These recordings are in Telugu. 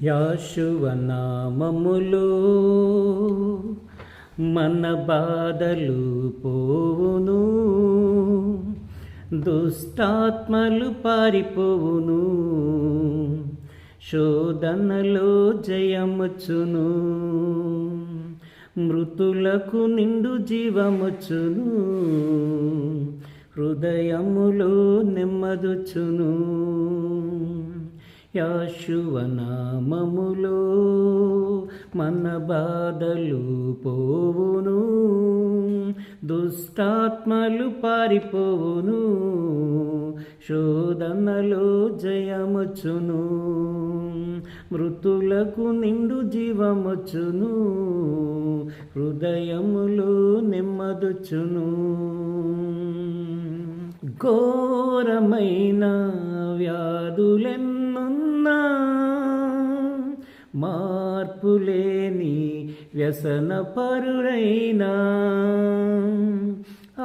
యాషువ నామములో మన బాధలు పోవును, దుష్టాత్మలు పారిపోవును, శోధనలో జయముచును, మృతులకు నిండు జీవముచును, హృదయములో నెమ్మదుచును. యాషువ నామములో మన బాధలు పోవును, దుష్టాత్మలు పారిపోవును, శోధనలో జయముచును, మృతులకు నిండు జీవముచును, హృదయములో నెమ్మదుచును. ఘోరమైన వ్యాధులెన్నున్నా, మార్పులేని వ్యసనపరుడైనా,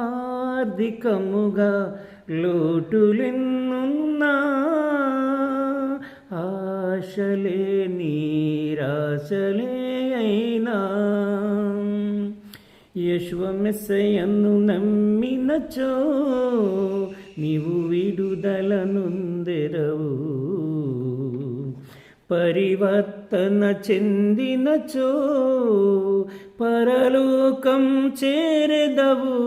ఆర్థికముగా లోటులెన్నున్నా, ఆశలే నిరాశలే అయినా, యెషువ మెస్సయ్యను నమ్మినచో నీవు విడుదల నొందెదవు. పరివర్తన చెందినచో పరలోకం చేరెదవు.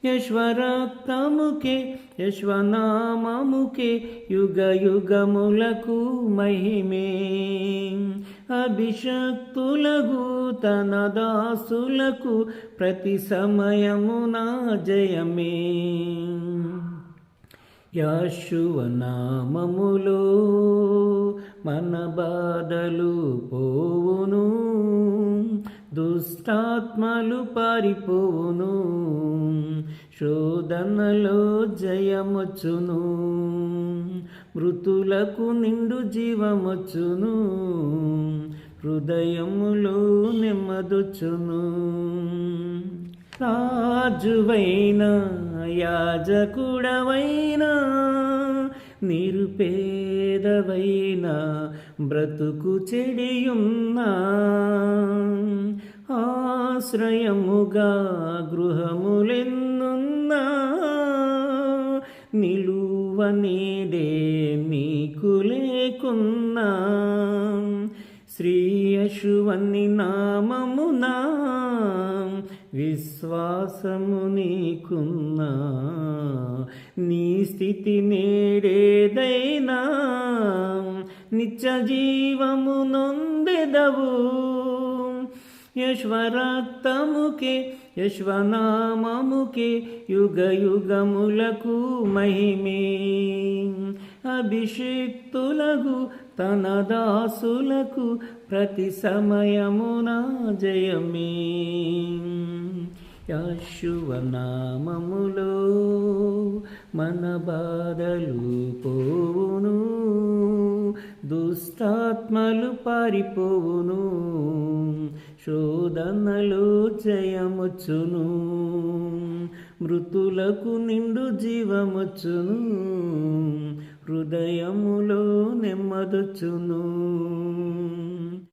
యెషువ రక్తముకే, యెషువ నామముకే యుగ యుగములకు మహిమే. అభిషక్తులకు తన దాసులకు ప్రతి సమయమున జయమే. యాషువ నామములో మన బాధలు పోవును, దుష్టాత్మలు పారిపోవును, శోధనలో జయముచును, మృతులకు నిండు జీవముచును, హృదయములో నెమ్మదుచును. రాజువైన యాజకుడవైనా, నిరుపేదవైన బ్రతుకు చెడియున్నా, ఆశ్రయముగా గృహములెన్నున్నా, నిలువనేదే నీకు లేకున్నా, శ్రీ యెషువని నామమునా విశ్వాసము నీకున్నా, నీ స్థితి నేడేదైనా నిత్య జీవము నొందెదవు. యెషువ రక్తముకే, యెషువ నామముకే యుగ యుగములకు మహిమే. అభిషిక్తులకు తన దాసులకు ప్రతి సమయమున జయమే. యాషువ నామములో మన బాధలు పోవును, దుష్టాత్మలు పారిపోవును, శోధనలో జయముచును, మృతులకు నిండు జీవముచును, హృదయములో నెమ్మదుచును.